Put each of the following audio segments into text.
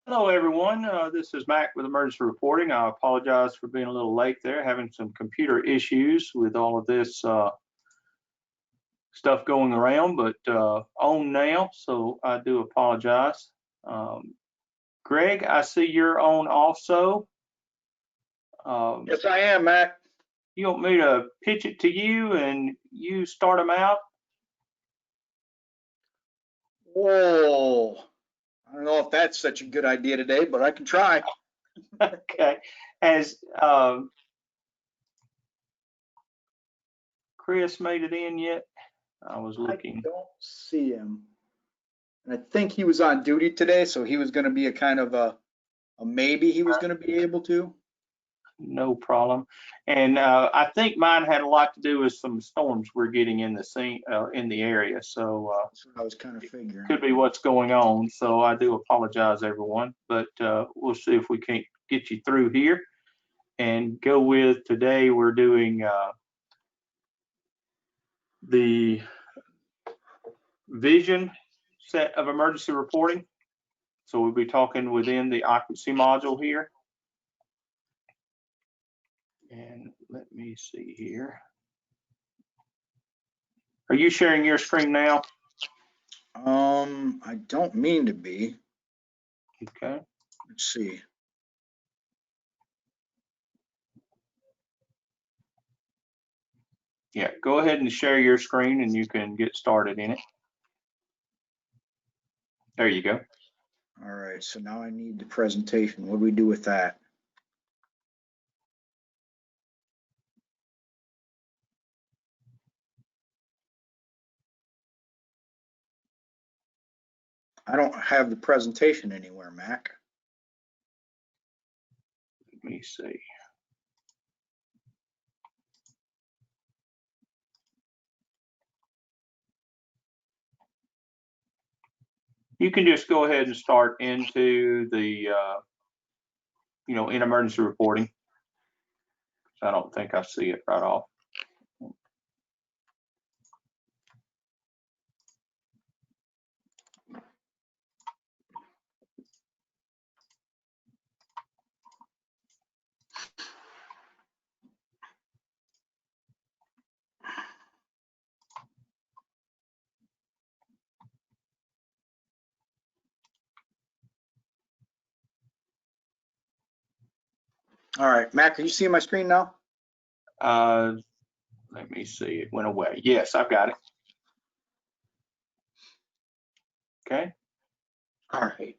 Hello, everyone. This is Mac with Emergency Reporting. I apologize for being a little late there, having some computer issues with all of this stuff going around, but on now, so I do apologize. Greg, I see you're on also. Yes, I am, Mac. You want me to pitch it to you and you start them out? Whoa. I don't know if that's such a good idea today, but I can try. Okay. Has Chris made it in yet? I was looking. I don't see him. And I think he was on duty today, so he was going to be a kind of a maybe he was going to be able to. No problem. And I think mine had a lot to do with some storms we're getting in the scene in the area. So That's what I was kind of figuring. could be what's going on. So I do apologize, everyone. But we'll see if we can't get you through here and go with today. We're doing the vision set of emergency reporting. So we'll be talking within the occupancy module here. And let me see here. Are you sharing your screen now? I don't mean to be. Okay. Let's see. Yeah, go ahead and share your screen and you can get started in it. There you go. All right, so now I need the presentation. What do we do with that? I don't have the presentation anywhere, Mac. Let me see. You can just go ahead and start into the, in emergency reporting. I don't think I see it right off. All right, Mac, are you seeing my screen now? Let me see. It went away. Yes, I've got it. Okay. All right.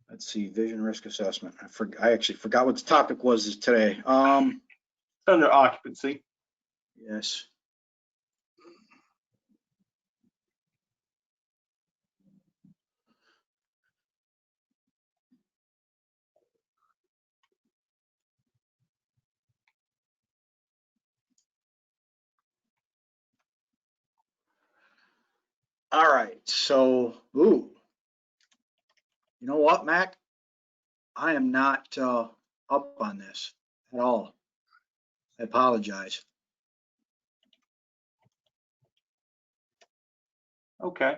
Let's see, vision risk assessment. I actually forgot what the topic was today. Under occupancy. Yes. All right, so, you know what, Mac? I am not up on this at all. I apologize. Okay.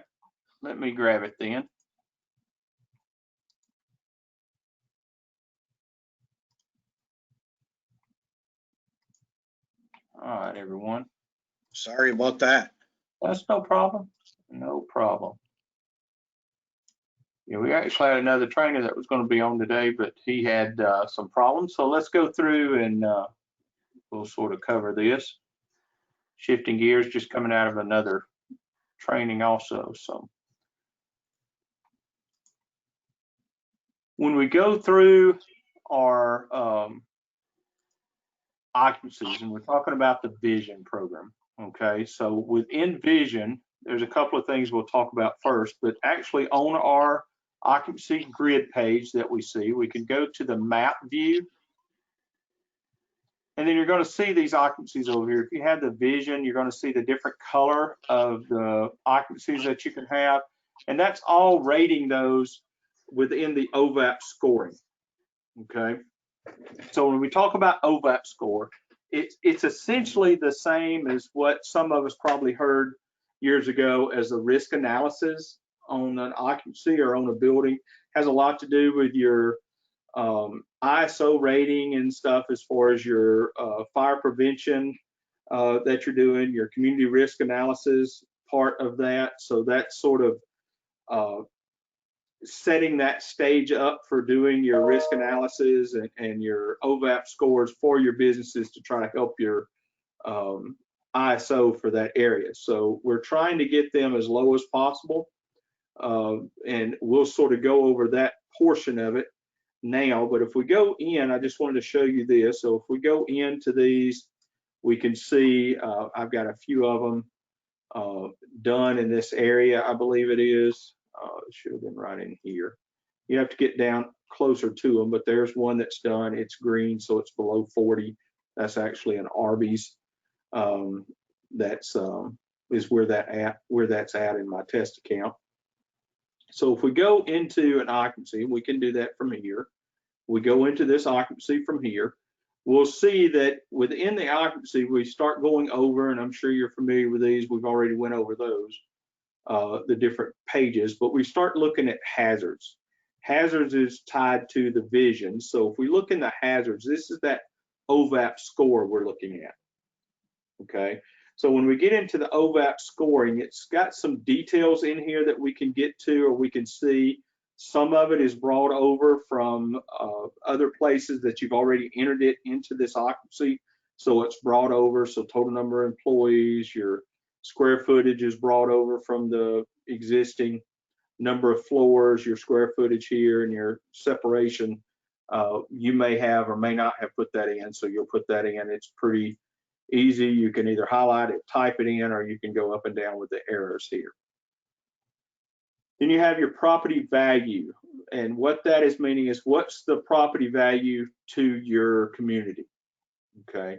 Let me grab it then. All right, everyone. Sorry about that. That's no problem. No problem. Yeah, we actually had another trainer that was going to be on today, but he had some problems. So let's go through and we'll sort of cover this. Shifting gears, just coming out of another training also. So when we go through our occupancies, and we're talking about the vision program, okay? So within vision, there's a couple of things we'll talk about first, but actually on our occupancy grid page that we see, we can go to the map view, and then you're going to see these occupancies over here. If you have the vision, you're going to see the different color of the occupancies that you can have, and that's all rating those within the OVAP scoring, okay? So when we talk about OVAP score, it's essentially the same as what some of us probably heard years ago as a risk analysis on an occupancy or on a building has a lot to do with your ISO rating and stuff, as far as your fire prevention that you're doing, your community risk analysis part of that. So that's sort of setting that stage up for doing your risk analysis and your OVAP scores for your businesses to try to help your ISO for that area. So we're trying to get them as low as possible, and we'll sort of go over that portion of it now. But if we go in, I just wanted to show you this. So if we go into these, we can see I've got a few of them done in this area, I believe it is. It should have been right in here. You have to get down closer to them, but there's one that's done. It's green, so it's below 40. That's actually an Arby's. That's is where that's at in my test account. So if we go into an occupancy, we can do that from here. We go into this occupancy from here. We'll see that within the occupancy, we start going over, and I'm sure you're familiar with these. We've already went over those, the different pages, but we start looking at hazards. Hazards is tied to the vision. So if we look in the hazards, this is that OVAP score we're looking at. Okay. So when we get into the OVAP scoring, it's got some details in here that we can get to, or we can see. Some of it is brought over from other places that you've already entered it into this occupancy. So it's brought over. So total number of employees, your square footage is brought over from the existing number of floors, your square footage here, and your separation. You may have or may not have put that in. So you'll put that in. It's pretty easy. You can either highlight it, type it in, or you can go up and down with the arrows here. Then you have your property value, and what that is meaning is what's the property value to your community. Okay.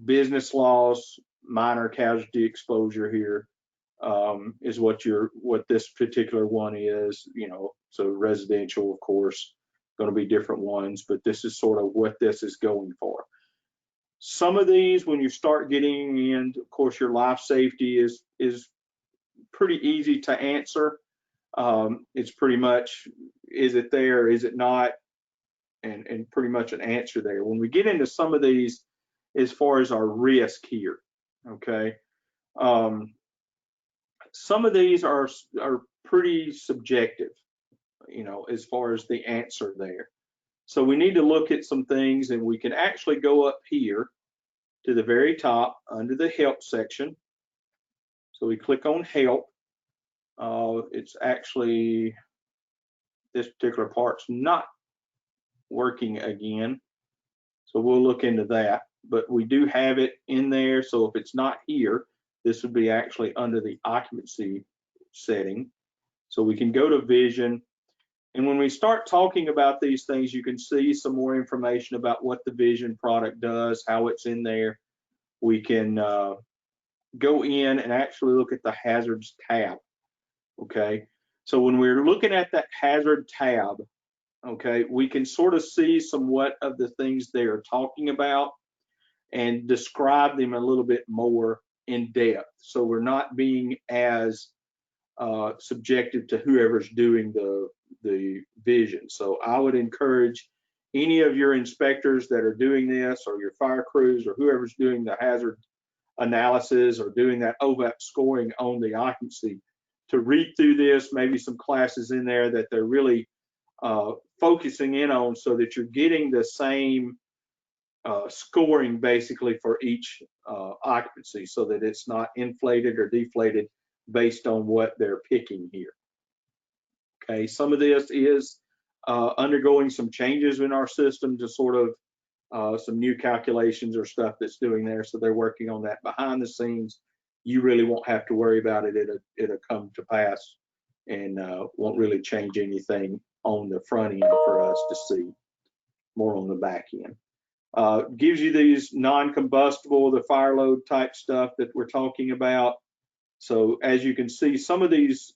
Business loss, minor casualty exposure here is what this particular one is. You know, so residential, of course, going to be different ones, but this is sort of what this is going for. Some of these, when you start getting in, of course, your life safety is pretty easy to answer. It's pretty much, is it there, is it not, and pretty much an answer there. When we get into some of these, as far as our risk here, okay, some of these are pretty subjective, you know, as far as the answer there. So we need to look at some things, and we can actually go up here to the very top under the help section. So we click on help. It's actually, this particular part's not working again. So we'll look into that, but we do have it in there. So if it's not here, this would be actually under the occupancy setting. So we can go to vision. And when we start talking about these things, you can see some more information about what the vision product does, how it's in there. We can go in and actually look at the hazards tab. Okay, so when we're looking at that hazard tab, okay, we can sort of see somewhat of the things they are talking about and describe them a little bit more in depth. So we're not being as subjective to whoever's doing the vision. So I would encourage any of your inspectors that are doing this, or your fire crews, or whoever's doing the hazard analysis or doing that OVAP scoring on the occupancy, to read through this, maybe some classes in there that they're really focusing in on, so that you're getting the same scoring basically for each occupancy, so that it's not inflated or deflated based on what they're picking here. Okay, some of this is undergoing some changes in our system to sort of some new calculations or stuff that's doing there. So they're working on that behind the scenes. You really won't have to worry about it. It'll come to pass, and won't really change anything on the front end for us to see. More on the back end. Gives you these non-combustible, the fire load type stuff that we're talking about. So as you can see, some of these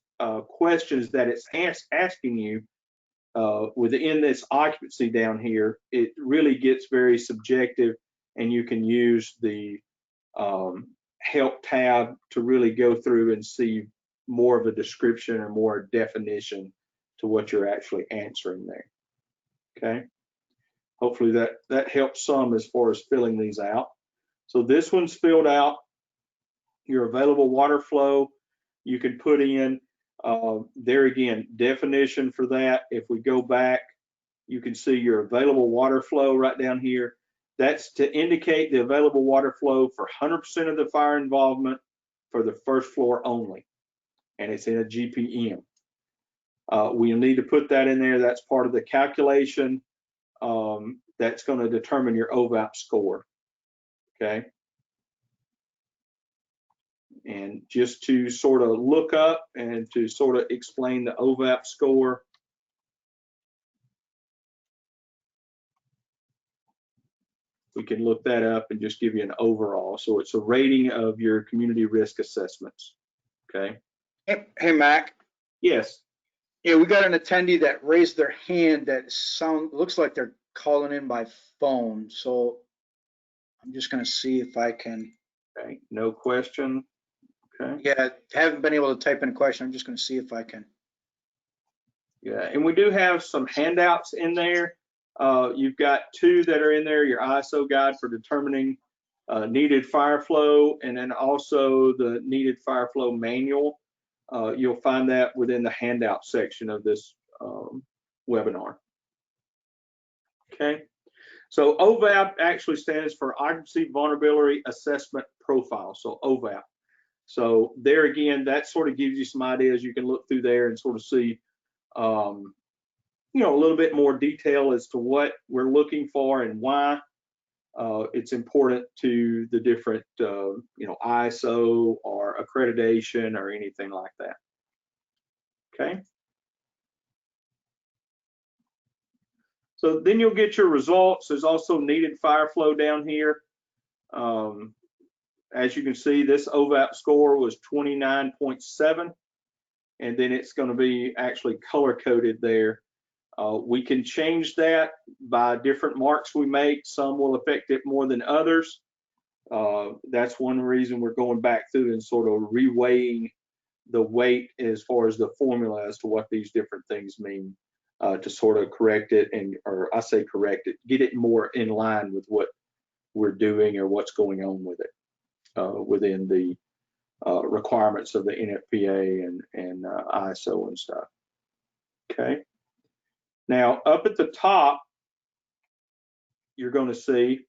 questions that it's asking you within this occupancy down here, it really gets very subjective, and you can use the help tab to really go through and see more of a description or more definition to what you're actually answering there. Okay. Hopefully that helps some as far as filling these out. So this one's filled out. Your available water flow, you can put in there again, definition for that. If we go back, you can see your available water flow right down here. That's to indicate the available water flow for 100% of the fire involvement for the first floor only. And it's in a GPM. We'll need to put that in there. That's part of the calculation that's going to determine your OVAP score. Okay. And just to sort of look up and to sort of explain the OVAP score. We can look that up and just give you an overall. So it's a rating of your community risk assessments. Okay. Hey, Mac. Yes. Yeah, we got an attendee that raised their hand that looks like they're calling in by phone. So I'm just going to see if I can. Okay. No question. Okay. Yeah, haven't been able to type in a question. I'm just going to see if I can. Yeah, and we do have some handouts in there. You've got two that are in there, your ISO guide for determining needed fire flow, and then also the needed fire flow manual. You'll find that within the handout section of this webinar. Okay, so OVAP actually stands for Occupancy Vulnerability Assessment Profile, so OVAP. So there again, that sort of gives you some ideas. You can look through there and sort of see you know, a little bit more detail as to what we're looking for and why it's important to the different, you know, ISO or accreditation or anything like that. Okay. So then you'll get your results. There's also needed fire flow down here. As you can see, this OVAP score was 29.7, and then it's going to be actually color coded there. We can change that by different marks we make. Some will affect it more than others. That's one reason we're going back through and sort of reweighing the weight as far as the formula as to what these different things mean, to sort of correct it, and, or I say correct it, get it more in line with what we're doing or what's going on with it within the requirements of the NFPA and ISO and stuff. Okay. Now, up at the top, you're going to see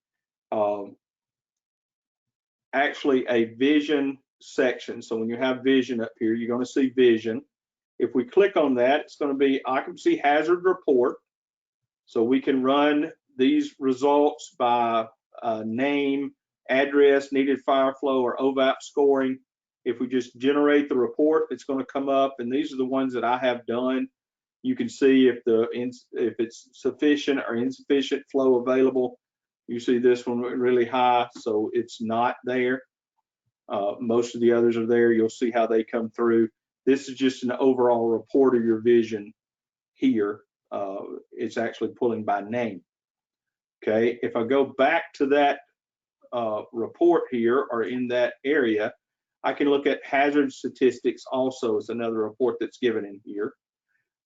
actually a vision section. So when you have vision up here, you're going to see vision. If we click on that, it's going to be occupancy hazard report. So we can run these results by name, address, needed fire flow, or OVAP scoring. If we just generate the report, it's going to come up, and these are the ones that I have done. You can see if it's sufficient or insufficient flow available. You see this one really high, so it's not there. Most of the others are there. You'll see how they come through. This is just an overall report of your vision here. It's actually pulling by name. Okay, if I go back to that report here or in that area, I can look at hazard statistics also as another report that's given in here.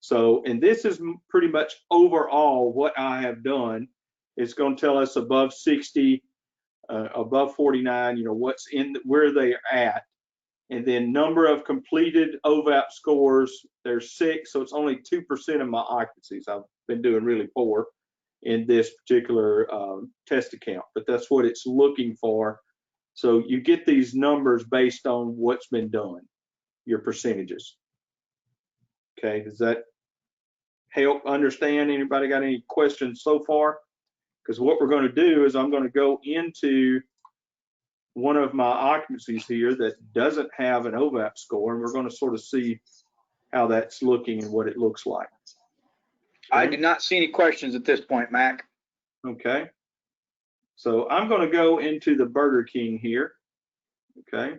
So, and this is pretty much overall what I have done. It's going to tell us above 60, above 49, you know, what's in, where they are at. And then number of completed OVAP scores, there's 6, so it's only 2% of my occupancies. I've been doing really poor in this particular test account, but that's what it's looking for. So you get these numbers based on what's been done, your percentages. Okay, does that help understand? Anybody got any questions so far? Because what we're going to do is I'm going to go into one of my occupancies here that doesn't have an OVAP score, and we're going to sort of see how that's looking and what it looks like. Okay. I do not see any questions at this point, Mac. Okay. So I'm going to go into the Burger King here. Okay.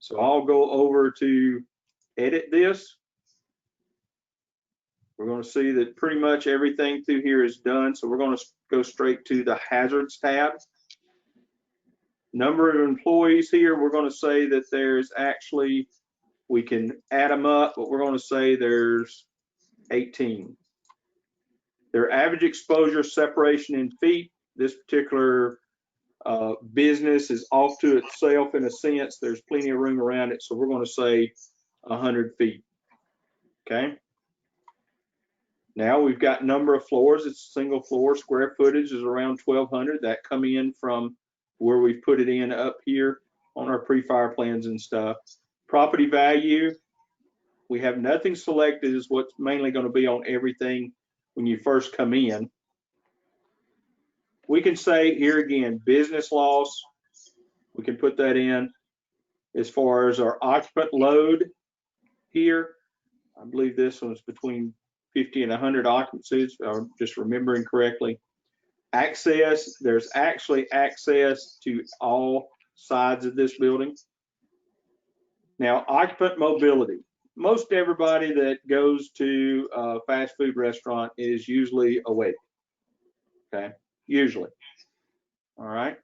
So I'll go over to edit this. We're going to see that pretty much everything through here is done. So we're going to go straight to the hazards tab. Number of employees here, we're going to say that there's actually We can add them up, but we're going to say there's 18. Their average exposure separation in feet. This particular business is off to itself in a sense. There's plenty of room around it, so we're going to say 100 feet. Okay. Now we've got number of floors. It's single floor. Square footage is around 1,200. That come in from where we've put it in up here on our pre-fire plans and stuff. Property value, we have nothing selected is what's mainly going to be on everything when you first come in. We can say here again, business loss, we can put that in. As far as our occupant load here, I believe this one's between 50 and 100 occupancies, if I'm just remembering correctly. Access, there's actually access to all sides of this building. Now, occupant mobility. Most everybody that goes to a fast food restaurant is usually awake. Okay, usually. All right.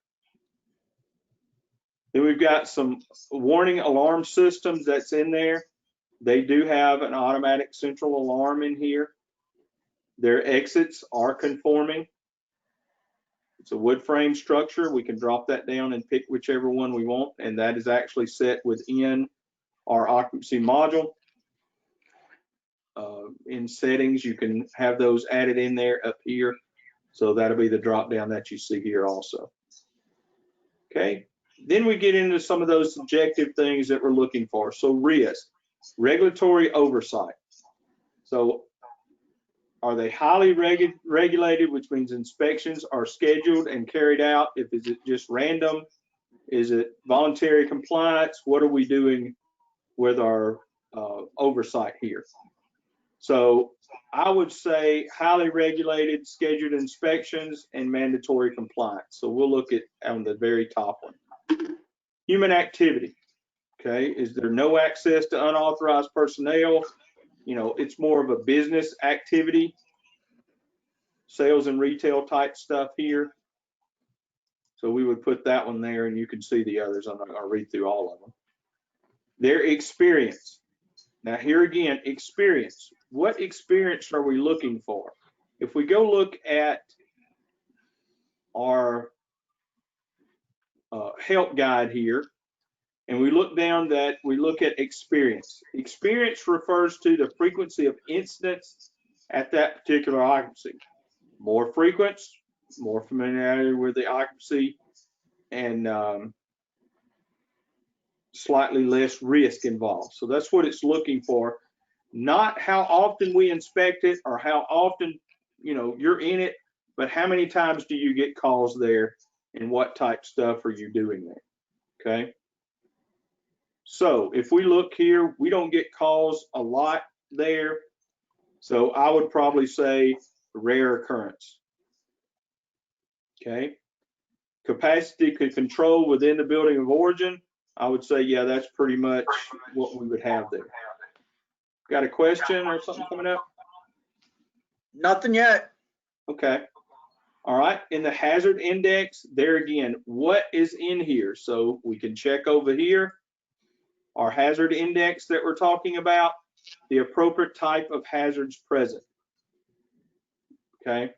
Then we've got some warning alarm systems that's in there. They do have an automatic central alarm in here. Their exits are conforming. It's a wood frame structure. We can drop that down and pick whichever one we want, and that is actually set within our occupancy module. In settings, you can have those added in there up here. So that'll be the drop down that you see here also. Okay, then we get into some of those subjective things that we're looking for. So risk, regulatory oversight. So are they highly regulated, which means inspections are scheduled and carried out? Is it just random? Is it voluntary compliance? What are we doing with our oversight here? So I would say highly regulated, scheduled inspections, and mandatory compliance. So we'll look at on the very top one. Human activity. Okay, is there no access to unauthorized personnel? You know, it's more of a business activity, sales and retail type stuff here. So we would put that one there, and you can see the others. I'm not going to read through all of them. Their experience. Now here again, experience. What experience are we looking for? If we go look at our help guide here, and we look down that, we look at experience. Experience refers to the frequency of incidents at that particular occupancy. More frequent, more familiarity with the occupancy, and slightly less risk involved. So that's what it's looking for. Not how often we inspect it or how often, you know, you're in it, but how many times do you get calls there and what type stuff are you doing there? Okay. So if we look here, we don't get calls a lot there. So I would probably say rare occurrence. Okay. Capacity to control within the building of origin. I would say, yeah, that's pretty much what we would have there. Got a question or something coming up? Nothing yet. Okay. All right. In the hazard index, there again, what is in here? So we can check over here, our hazard index that we're talking about, the appropriate type of hazards present. Okay.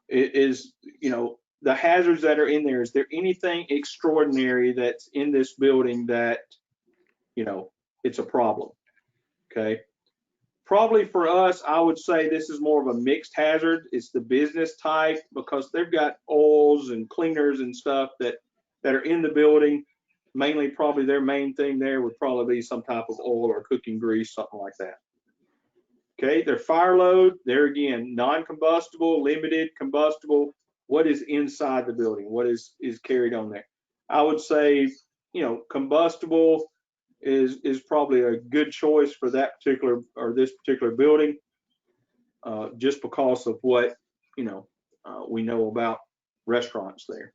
It is, you know, the hazards that are in there, is there anything extraordinary that's in this building that, you know, it's a problem? Okay. Probably for us, I would say this is more of a mixed hazard. It's the business type because they've got oils and cleaners and stuff that are in the building. Mainly, probably their main thing there would probably be some type of oil or cooking grease, something like that. Okay, their fire load, there again, non-combustible, limited, combustible. What is inside the building? What is carried on there? I would say, you know, combustible is probably a good choice for that particular or this particular building, just because of what, you know, we know about restaurants there.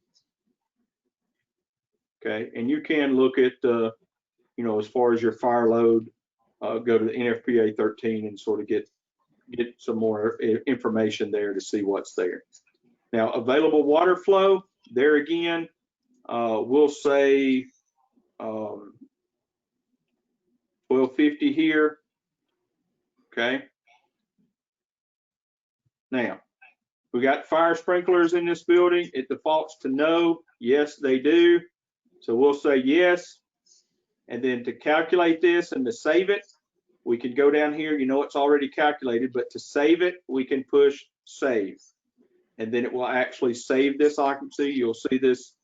Okay, and you can look at, you know, as far as your fire load, go to the NFPA 13 and sort of get some more information there to see what's there. Now, available water flow, there again, we'll say 1250 here. Okay. Now, we got fire sprinklers in this building. It defaults to no. Yes, they do. So we'll say yes. And then to calculate this and to save it, we can go down here. You know it's already calculated, but to save it, we can push save. And then it will actually save this occupancy. You'll see this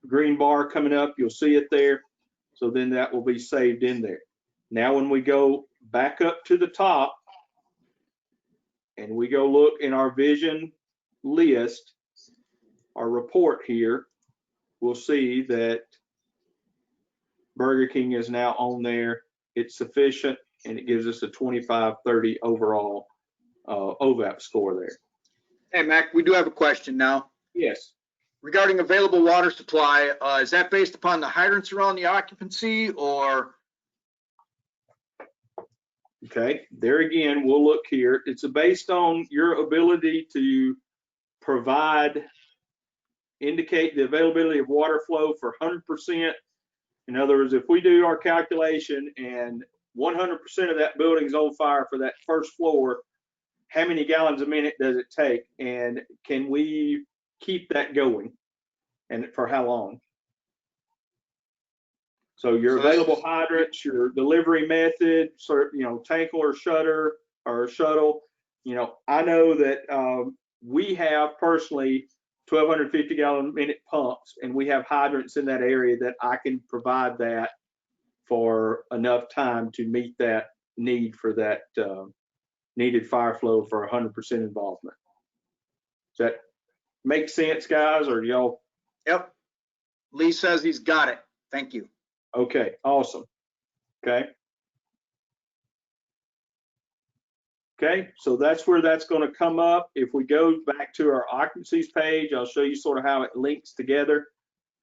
green bar coming up. You'll see it there. So then that will be saved in there. Now when we go back up to the top and we go look in our vision list, our report here, we'll see that Burger King is now on there. It's sufficient, and it gives us a 2530 overall OVAP score there. Hey, Mac, we do have a question now. Yes. Regarding available water supply, is that based upon the hydrants around the occupancy, or? Okay, there again, we'll look here. It's based on your ability to provide, indicate the availability of water flow for 100%. In other words, if we do our calculation and 100% of that building's on fire for that first floor, how many gallons a minute does it take? And can we keep that going? And for how long? So your available hydrants, your delivery method, sort of, tank or shutter or shuttle. I know that we have personally 1,250 gallon a minute pumps, and we have hydrants in that area that I can provide that for enough time to meet that need for that needed fire flow for 100% involvement. Does that make sense, guys, or y'all? Yep. Lee says he's got it. Thank you. Okay, awesome. Okay. Okay, so that's where that's going to come up. If we go back to our occupancies page, I'll show you sort of how it links together.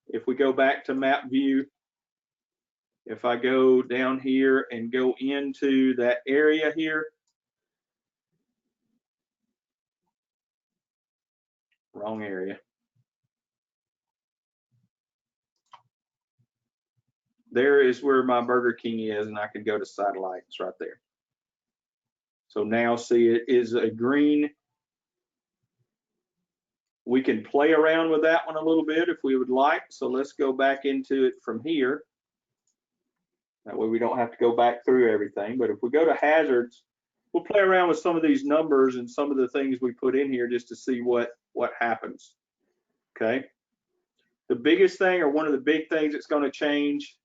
If we go back to map view, if I go down here and go into that area here, wrong area. There is where my Burger King is, and I can go to satellites right there. So now see, it is a green. We can play around with that one a little bit if we would like. So let's go back into it from here. That way we don't have to go back through everything. But if we go to hazards, we'll play around with some of these numbers and some of the things we put in here just to see what happens. Okay. The biggest thing, or one of the big things that's going to change,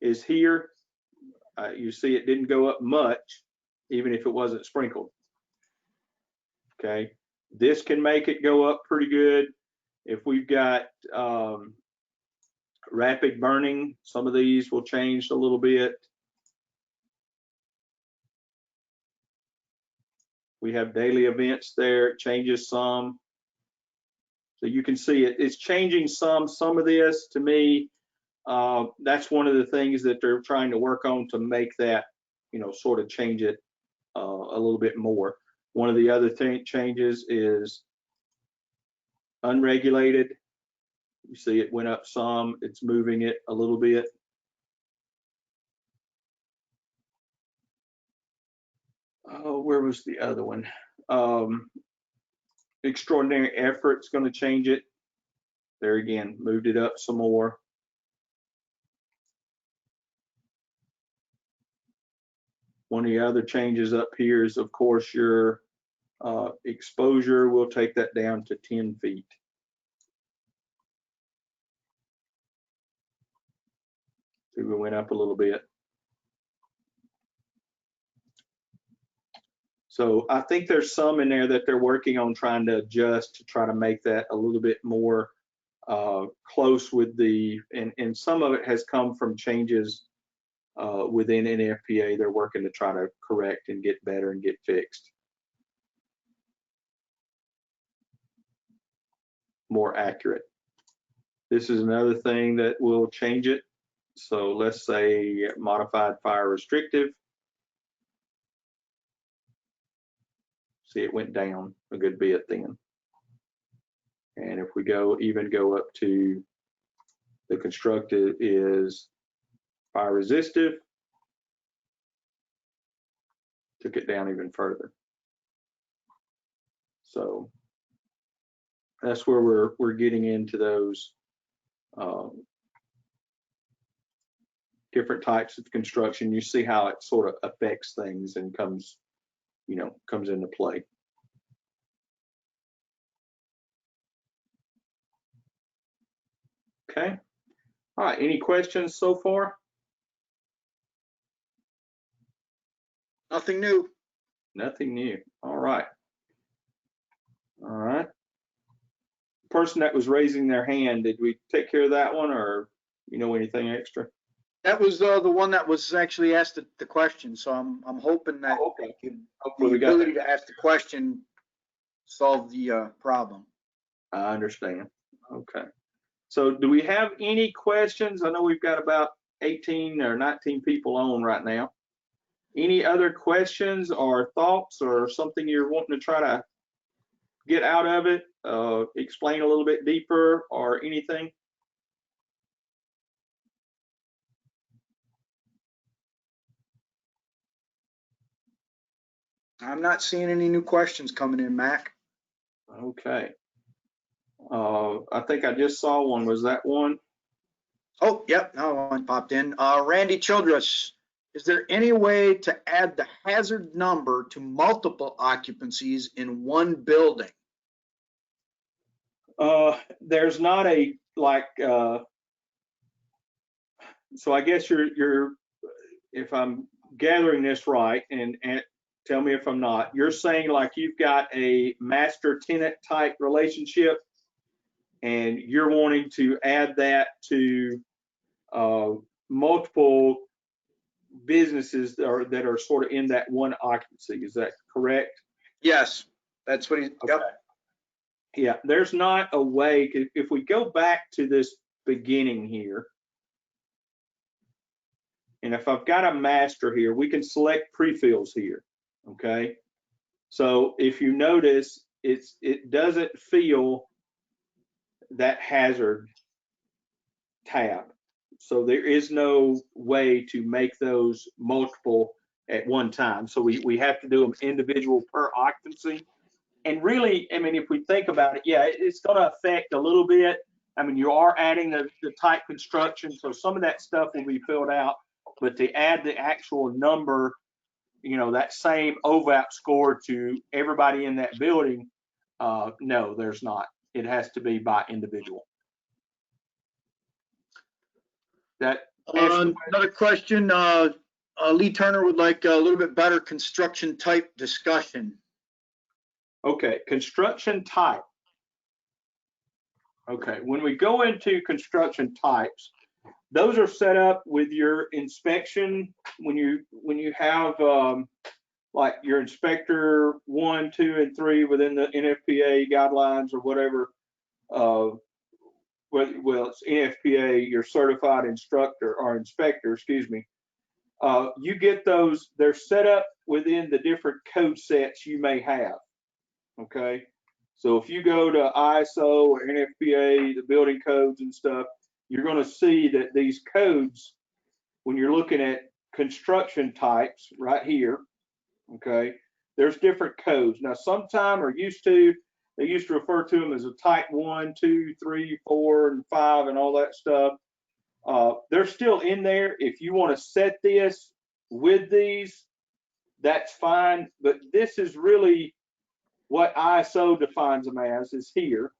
is here. You see it didn't go up much, even if it wasn't sprinkled. Okay. This can make it go up pretty good. If we've got rapid burning, some of these will change a little bit. We have daily events there, it changes some. So you can see it's changing some of this. To me, that's one of the things that they're trying to work on to make that, sort of change it a little bit more. One of the other changes is unregulated. You see it went up some, it's moving it a little bit. Oh, where was the other one? Extraordinary effort's going to change it. There again, moved it up some more. One of the other changes up here is, of course, your exposure. We'll take that down to 10 feet. See, we went up a little bit. So I think there's some in there that they're working on trying to adjust to try to make that a little bit more close with the, and some of it has come from changes within NFPA. They're working to try to correct and get better and get fixed. More accurate. This is another thing that will change it. So let's say modified fire restrictive. See, it went down a good bit then. And if we go up to the constructive is fire resistive, took it down even further. So that's where we're getting into those different types of construction. You see how it sort of affects things and comes into play. Okay. All right. Any questions so far? Nothing new. Nothing new. All right. All right. The person that was raising their hand, did we take care of that one, or you know anything extra? That was the one that was actually asked the question. So I'm hoping that Okay. the Hopefully we got ability to ask the question solve the problem. I understand. Okay. So do we have any questions? I know we've got about 18 or 19 people on right now. Any other questions or thoughts or something you're wanting to try to get out of it, explain a little bit deeper or anything? I'm not seeing any new questions coming in, Mac. Okay. I think I just saw one. Was that one? Oh, yep, now one popped in. Randy Childress, is there any way to add the hazard number to multiple occupancies in one building? There's not a like. So I guess you're if I'm gathering this right, and tell me if I'm not. You're saying like you've got a master tenant type relationship, and you're wanting to add that to multiple businesses that are sort of in that one occupancy. Is that correct? Yes, that's what he, Okay. yep. Yeah, there's not a way. If we go back to this beginning here, and if I've got a master here, we can select pre-fills here, okay? So if you notice, it doesn't feel that hazard tab. So there is no way to make those multiple at one time. So we have to do them individual per occupancy. And really, I mean, if we think about it, yeah, it's going to affect a little bit. I mean, you are adding the type construction, so some of that stuff will be filled out. But to add the actual number, you know, that same OVAP score to everybody in that building, no, there's not. It has to be by individual. That Another question, Lee Turner would like a little bit better construction type discussion. okay, construction type. Okay, when we go into construction types, those are set up with your inspection when you have like your inspector 1, 2, and 3 within the NFPA guidelines or whatever. Well, it's NFPA, your certified instructor or inspector, excuse me. You get those, they're set up within the different code sets you may have. Okay. So if you go to ISO or NFPA, the building codes and stuff, you're going to see that these codes, when you're looking at construction types right here, okay, there's different codes. Now, sometime they used to refer to them as a type 1, 2, 3, 4, and 5 and all that stuff. They're still in there. If you want to set this with these, that's fine. But this is really what ISO defines them as is here,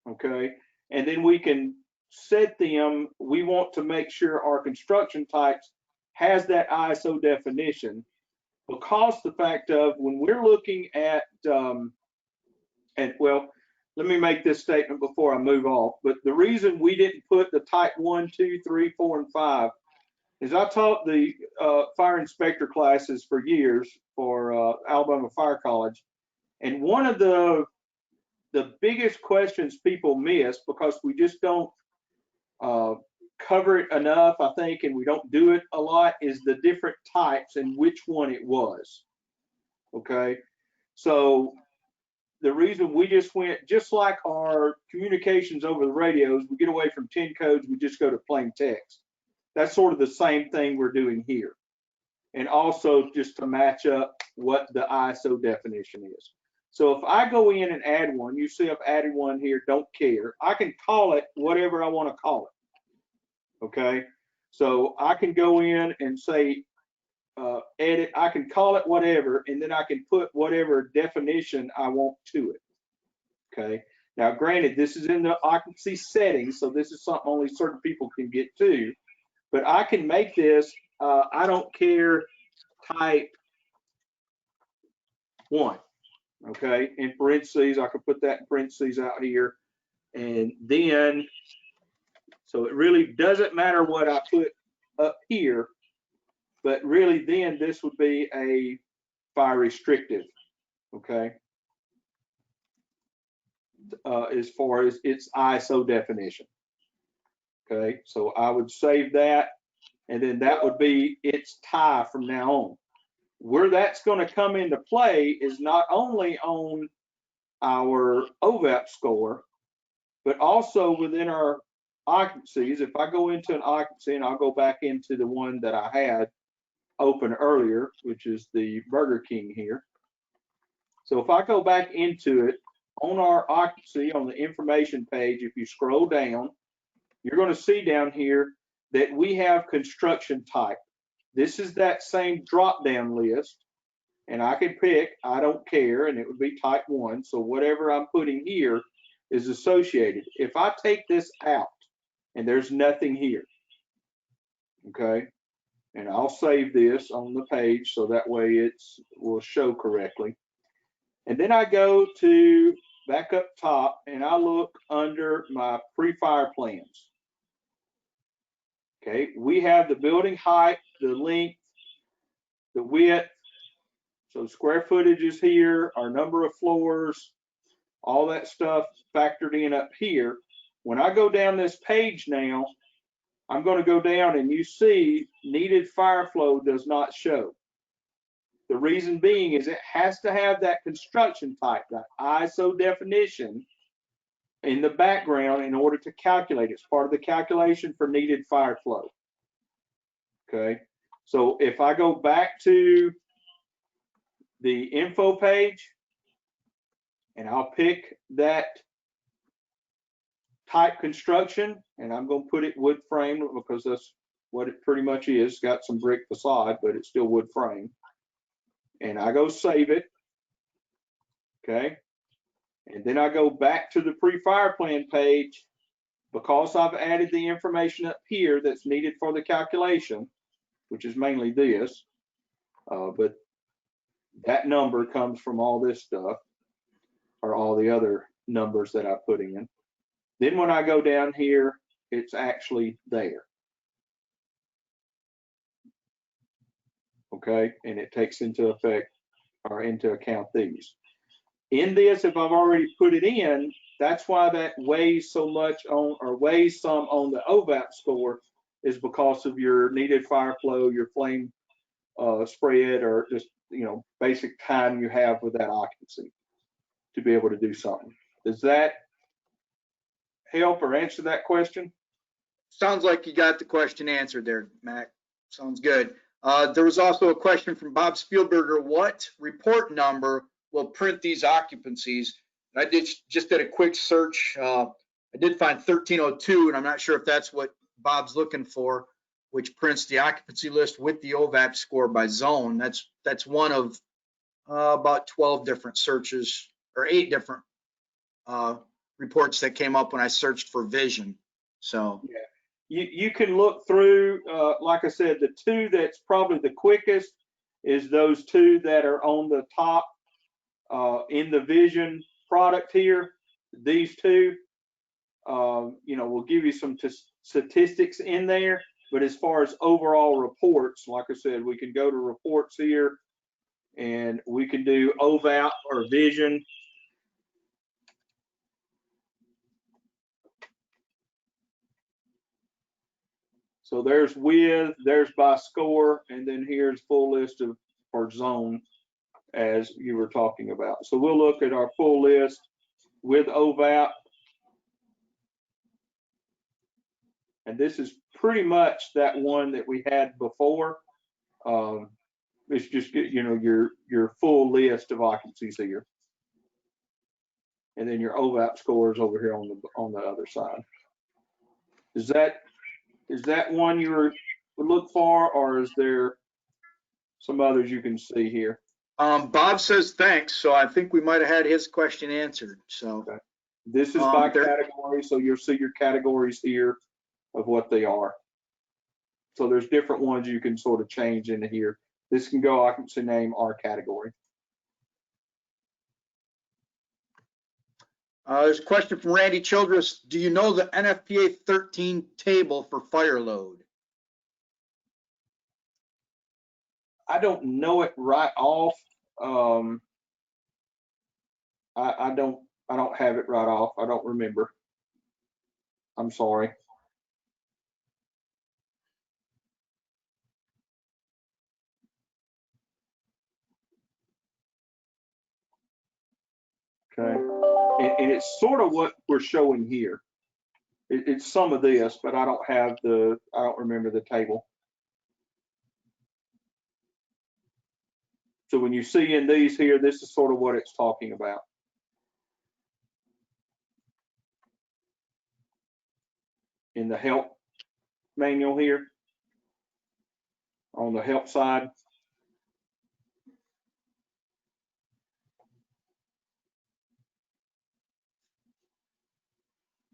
okay? And then we can set them. We want to make sure our construction types has that ISO definition, because the fact of when we're looking at, well, let me make this statement before I move off. But the reason we didn't put the type 1, 2, 3, 4, and 5 is I taught the fire inspector classes for years for Alabama Fire College. And one of the biggest questions people miss, because we just don't cover it enough, I think, and we don't do it a lot, is the different types and which one it was. Okay. So the reason we just went, just like our communications over the radios, we get away from 10 codes, we just go to plain text. That's sort of the same thing we're doing here. And also just to match up what the ISO definition is. So if I go in and add one, you see I've added one here, don't care. I can call it whatever I want to call it. Okay. So I can go in and say, edit, I can call it whatever, and then I can put whatever definition I want to it. Okay. Now, granted, this is in the occupancy settings, so this is something only certain people can get to, but I can make this, I don't care, type 1. Okay. In parentheses, I could put that in parentheses out here. And then, so it really doesn't matter what I put up here, but really then this would be a fire restrictive, okay, as far as its ISO definition. Okay, so I would save that, and then that would be its tie from now on. Where that's going to come into play is not only on our OVAP score, but also within our occupancies. If I go into an occupancy, and I'll go back into the one that I had open earlier, which is the Burger King here. So if I go back into it, on our occupancy on the information page, if you scroll down, you're going to see down here that we have construction type. This is that same drop down list, and I can pick, I don't care, and it would be type 1. So whatever I'm putting here is associated. If I take this out and there's nothing here, okay, and I'll save this on the page so that way it will show correctly. And then I go to back up top and I look under my pre-fire plans. Okay, we have the building height, the length, the width, so square footage is here, our number of floors, all that stuff factored in up here. When I go down this page now, I'm going to go down and you see needed fire flow does not show. The reason being is it has to have that construction type, that ISO definition in the background in order to calculate. It's part of the calculation for needed fire flow. Okay, so if I go back to the info page and I'll pick that type construction, and I'm going to put it wood frame because that's what it pretty much is. It's got some brick facade, but it's still wood frame. And I go save it. Okay. And then I go back to the pre-fire plan page because I've added the information up here that's needed for the calculation, which is mainly this, but that number comes from all this stuff or all the other numbers that I put in. Then when I go down here, it's actually there. Okay, and it takes into effect or into account these. In this, if I've already put it in, that's why that weighs so much on, or weighs some on the OVAP score, is because of your needed fire flow, your flame spread, or just, you know, basic time you have with that occupancy to be able to do something. Does that help or answer that question? Sounds like you got the question answered there, Mac. Sounds good. There was also a question from Bob Spielberger. What report number will print these occupancies? I just did a quick search. I did find 1302, and I'm not sure if that's what Bob's looking for, which prints the occupancy list with the OVAP score by zone. That's one of about 12 different searches, or 8 different reports that came up when I searched for vision. So yeah, you can look through, like I said, the 2 that's probably the quickest is those 2 that are on the top in the vision product here. These 2, you know, will give you some statistics in there, but as far as overall reports, like I said, we can go to reports here and we can do OVAP or vision. So there's with, there's by score, and then here's full list of our zone as you were talking about. So we'll look at our full list with OVAP. And this is pretty much that one that we had before. It's just, you know, your full list of occupancies here. And then your OVAP scores over here on the other side. Is that one you would look for, or is there some others you can see here? Bob says thanks, so I think we might have had his question answered. So okay. This is by category, so you'll see your categories here of what they are. So there's different ones you can sort of change into here. This can go occupancy name or category. There's a question from Randy Childress. Do you know the NFPA 13 table for fire load? I don't know it right off. I don't have it right off. I don't remember. I'm sorry. Okay. And it's sort of what we're showing here. It's some of this, but I don't remember the table. So when you see in these here, this is sort of what it's talking about. In the help manual here, on the help side.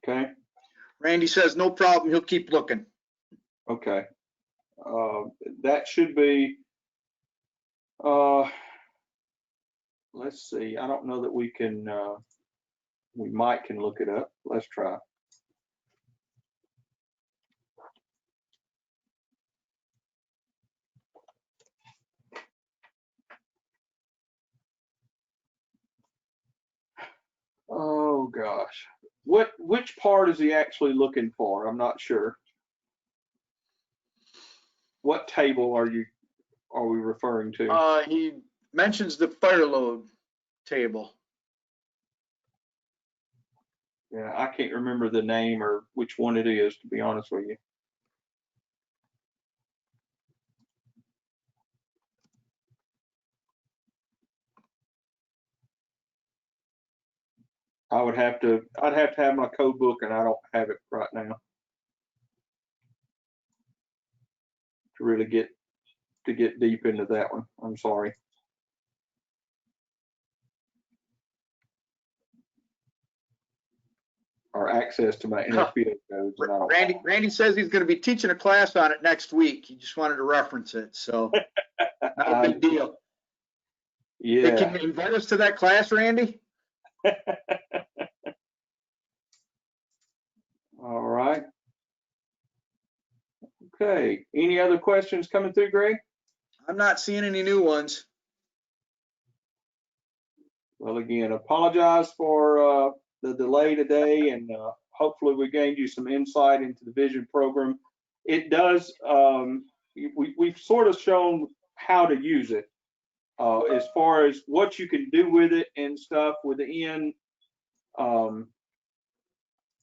Okay. Randy says no problem, he'll keep looking. Okay. That should be, let's see, I don't know that we can, we might can look it up. Let's try. Oh gosh. Which part is he actually looking for? I'm not sure. What table are we referring to? He mentions the fire load table. Yeah, I can't remember the name or which one it is, to be honest with you. I'd have to have my code book, and I don't have it right now to really get deep into that one. I'm sorry. Or access to my NFPA codes. Randy says he's going to be teaching a class on it next week. He just wanted to reference it, so not a big deal. Yeah. Hey, can you invite us to that class, Randy? All right. Okay. Any other questions coming through, Greg? I'm not seeing any new ones. Well, again, apologize for the delay today, and hopefully we gained you some insight into the vision program. It does, we've sort of shown how to use it as far as what you can do with it and stuff within,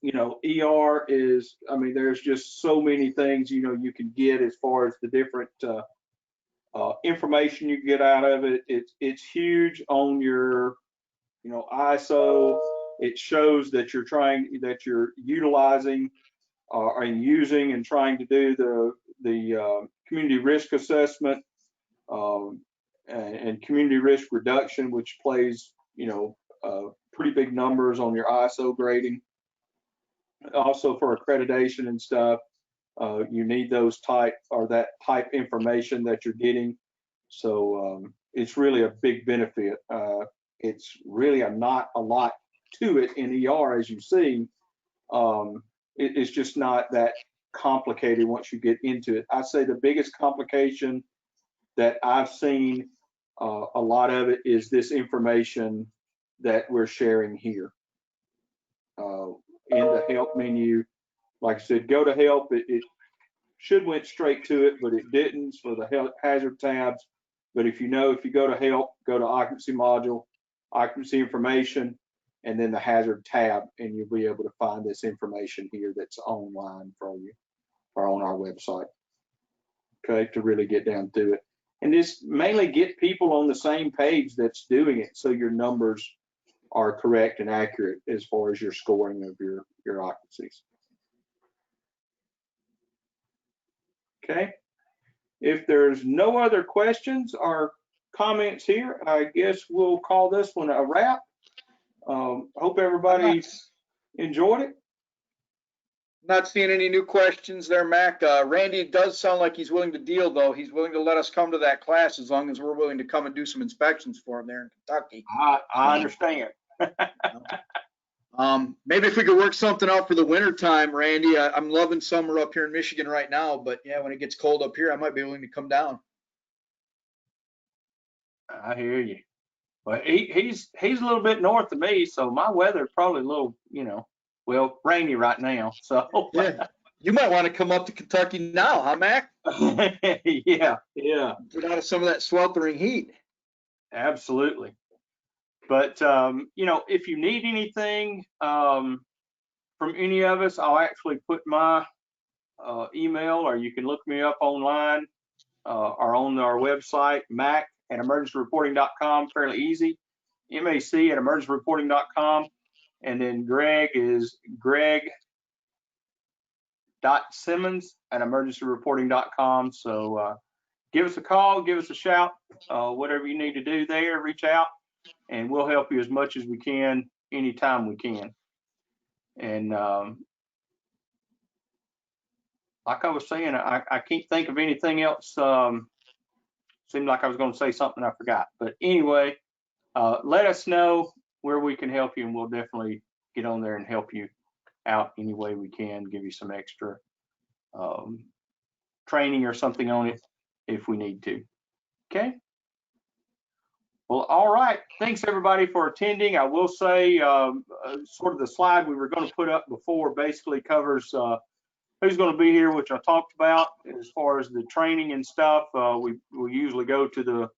you know, ER is, I mean, there's just so many things, you know, you can get as far as the different information you get out of it. It's huge on your, you know, ISO. It shows that you're utilizing and using and trying to do the community risk assessment and community risk reduction, which plays, you know, pretty big numbers on your ISO grading. Also for accreditation and stuff, you need those type information that you're getting. So it's really a big benefit. It's really not a lot to it in ER, as you see. It's just not that complicated once you get into it. I say the biggest complication that I've seen, a lot of it is this information that we're sharing here. In the help menu, like I said, go to help. It should went straight to it, but it didn't for the help hazard tabs. But if you go to help, go to occupancy module, occupancy information, and then the hazard tab, and you'll be able to find this information here that's online for you. are on our website. Okay, to really get down to it. And just mainly get people on the same page that's doing it, so your numbers are correct and accurate as far as your scoring of your occupancies. Okay, if there's no other questions or comments here, I guess we'll call this one a wrap. Hope everybody enjoyed it. Not seeing any new questions there, Mac. Randy does sound like he's willing to deal, though. He's willing to let us come to that class as long as we're willing to come and do some inspections for him there in Kentucky. I understand. Maybe if we could work something out for the winter time, Randy. I'm loving summer up here in Michigan right now, but yeah, when it gets cold up here, I might be willing to come down. I hear you. But he's a little bit north of me, so my weather probably a little, well, rainy right now. So yeah, you might want to come up to Kentucky now, huh, Mac? yeah. Get out of some of that sweltering heat. Absolutely. But if you need anything from any of us, I'll actually put my email, or you can look me up online or on our website, mac@emergencyreporting.com. Fairly easy. MAC@emergencyreporting.com. And then Greg is greg.simmons@emergencyreporting.com. So give us a call, give us a shout, whatever you need to do there, reach out, and we'll help you as much as we can, anytime we can. And like I was saying, I can't think of anything else. Seemed like I was going to say something I forgot. But anyway, let us know where we can help you, and we'll definitely get on there and help you out any way we can, give you some extra training or something on it if we need to. Okay. Well, all right. Thanks everybody for attending. I will say sort of the slide we were going to put up before basically covers who's going to be here, which I talked about as far as the training and stuff. We usually go to the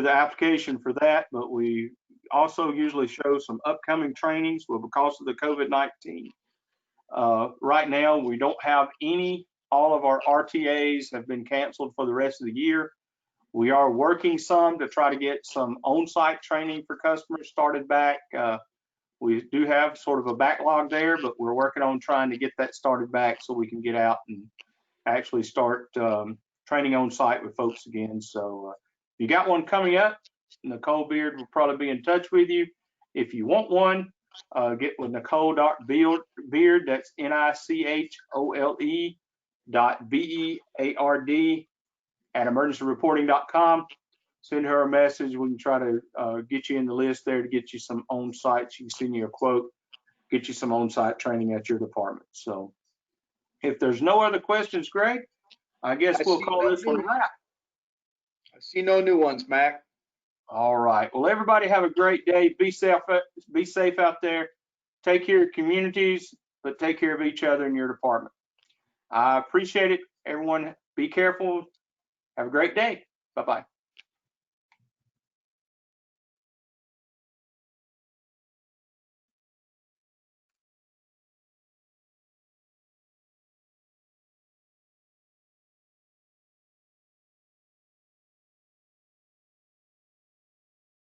application for that, but we also usually show some upcoming trainings. Well, because of the COVID-19, right now we don't have any. All of our RTAs have been canceled for the rest of the year. We are working some to try to get some on-site training for customers started back. We do have sort of a backlog there, but we're working on trying to get that started back so we can get out and actually start training on site with folks again. So if you got one coming up, Nicole Beard will probably be in touch with you. If you want one, get with Nicole.Beard, that's NICHOLE.BEARD @emergencyreporting.com. Send her a message. We can try to get you in the list there to get you some on-site. She can send you a quote, get you some on-site training at your department. So if there's no other questions, Greg, I guess we'll call this one a wrap. I see no new ones, Mac. All right. Well, everybody have a great day. Be safe out there. Take care of communities, but take care of each other in your department. I appreciate it. Everyone, be careful. Have a great day. Bye-bye.